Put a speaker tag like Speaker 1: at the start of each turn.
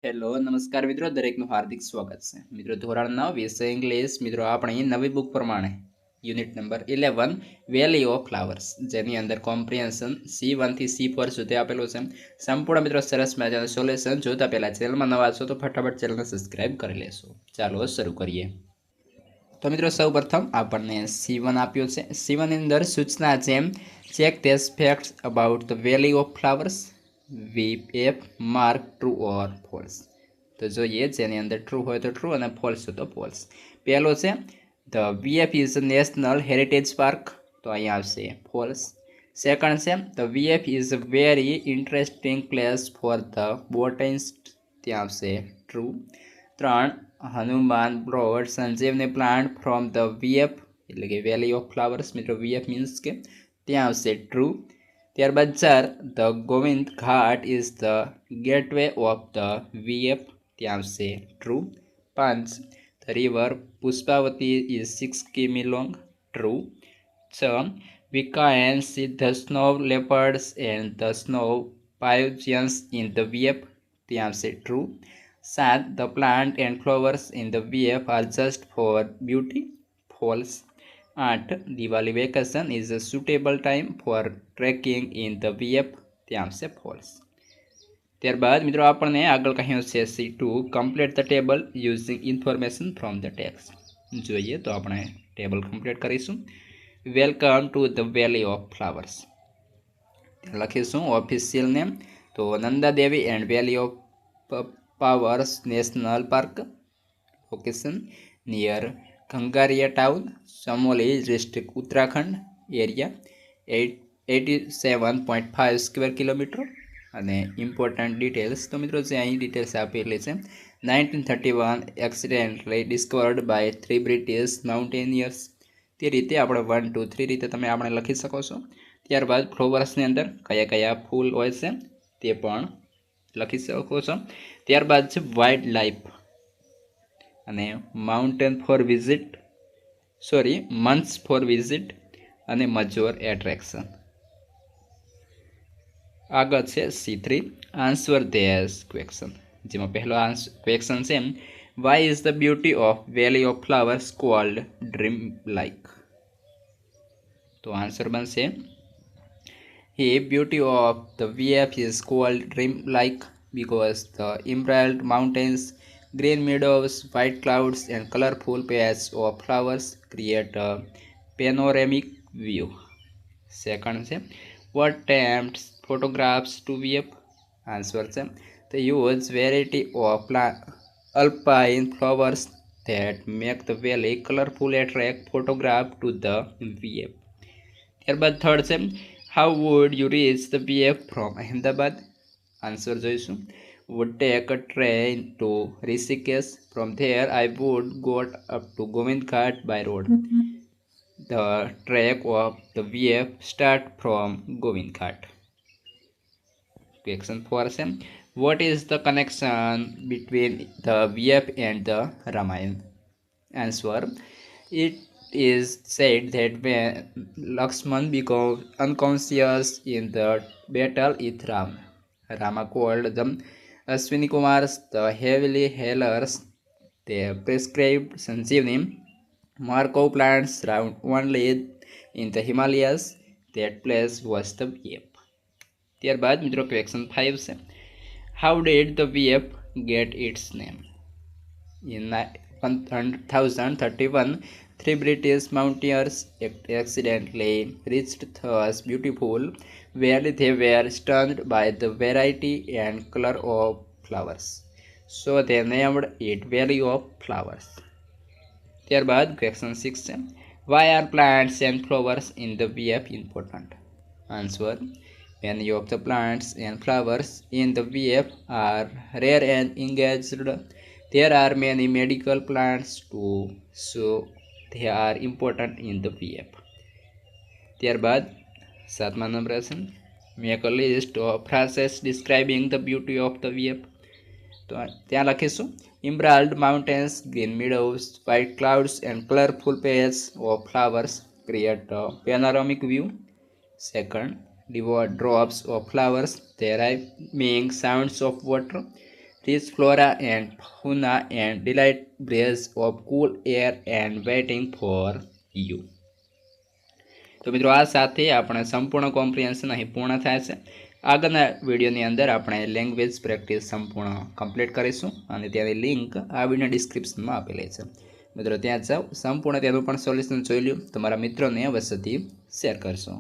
Speaker 1: Hello નમસ્કાર મિત્રો, દરેકનું હાર્દિક સ્વાગત છે. મિત્રો ધોરણ 9 વિષય ઇંગ્લિશ. મિત્રો આપણી નવી બુક પ્રમાણે unit number 11 valley of flowers, જેની અંદર કોમ્પ્રિહેન્શન C1 થી C4 સુધી આપેલું છે. સંપૂર્ણ મિત્રો સરસ મજાનું સોલ્યુશન જોતા પહેલા ચેનલમાં નવા છો તો ફટાફટ ચેનલને સબસ્ક્રાઇબ કરી લેશો. ચાલો શરૂ કરીએ. તો મિત્રો સૌપ્રથમ આપણને C1 આપ્યો છે. C1 ની અંદર સૂચના છે check this facts about the valley of flowers. VF mark true or false. તો જોઈએ, જેની અંદર ટ્રુ હોય તો ટ્રુ અને ફોલ્સ હોય તો ફોલ્સ. પહેલો છે the VF is national heritage park, તો અહીંયા આવશે ફોલ્સ. સેકન્ડ છે the VF is a very interesting place for the botanist, ત્યાં આવશે true. 3, Hanuman brought Sanjeevani plant from the VF, એટલે કે વેલી ઓફ ફ્લાવર્સ. મિત્રો VF મીન્સ કે ત્યાં આવશે ટ્રુ. ત્યારબાદ 4, the Govind Ghat is the gateway of the VF, ત્યાં આવશે true. 5, the river Pushpavati is 6 કિમી long, true. 6, we can see the snow leopards and the snow pigeons in the VF, ત્યાં આવશે true. 7, the plant and flowers in the VF are just for beauty, false. 8, Diwali vacation is a suitable time for trekking in the VF, ત્યાં આવશે false. ત્યારબાદ મિત્રો આપણને આગળ કહ્યું છે C2, complete the table using information from the text. જોઈએ તો આપણે ટેબલ કમ્પ્લીટ કરીશું. Welcome to the valley of flowers, લખીશું ઓફિશિયલ નેમ તો Nanda Devi and valley of powers national park. Location near Ghangaria town, Chamoli district, Uttarakhand. Area 87.5 square kilometre. અને important details, તો મિત્રો જે અહીં ડિટેલ્સ આપેલી છે 1931 accidentally discovered by 3 British mountaineers. તે રીતે આપણે 1, 2, 3 રીતે તમે આપણે લખી શકો છો. ત્યારબાદ ફ્લાવર્સની અંદર કયા કયા ફૂલ હોય છે તે પણ લખી શકો છો. ત્યારબાદ છે વાઇલ્ડ લાઈફ અને mountain for visit, months for visit અને મજોર એટ્રેક્શન. આગળ છે C3, આન્સર ધેસ ક્વેશ્ચન, જેમાં પહેલો ક્વેશ્ચન છે why is the beauty of valley of flowers called dream like. તો આન્સર બનશે He beauty of the VF is called dream-like because the emerald mountains, green meadows, white clouds and colorful patches of flowers create a panoramic view. Second છે what tempts photographs to VF. Answer છે the huge variety of alpine flowers that make the valley colorful attract photograph to the VF. ત્યારબાદ third છે how would you reach the VF from Ahmedabad? Answer જોઈશું would take a train to Rishikesh. From there I would go up to Govind Ghat by road. The track of the VF start from Govind Ghat. Question 4 છે what is the connection between the VF and the Ramayana? Answer it is said that when Lakshman became unconscious in the battle with Rama called them Ashwini Kumars, the heavily hailers. They prescribed Sanjeevani Markov plants round only in the Himalayas. That place was the VF. ત્યારબાદ મિત્રો question 5 છે how did the VF get its name? In 1031, 3 British mountaineers accidentally reached this beautiful valley. They were stunned by the variety and color of flowers, so they named it Valley of Flowers. ત્યારબાદ question 6 છે why are plants and flowers in the VF important? Answer many of the plants and flowers in the VF are rare and endangered. There are many medical plants too, so they are important in the VF. ત્યારબાદ 7મા number છે make a list of phrases describing the beauty of the VF. તો ત્યાં લખીશું emerald mountains, green meadows, white clouds and colorful patches of flowers create a panoramic view. Second, devout drops of flowers, their rhyming sounds of water. fish flora and fauna and delight breath of cool air and waiting for you. તો મિત્રો આ સાથે આપણે સંપૂર્ણ comprehension અહીં પૂર્ણ થાય છે. આગળના વિડીયોની અંદર આપણે લેંગ્વેજ પ્રેક્ટિસ સંપૂર્ણ કમ્પ્લીટ કરીશું અને તેની લિંક આ વિડીયો ડિસ્ક્રિપ્શનમાં આપેલી છે. મિત્રો ત્યાં જાઓ, સંપૂર્ણ તેનું પણ સોલ્યુશન જોઈ લો, તમારા મિત્રોને અવશ્યથી શેર કરશો.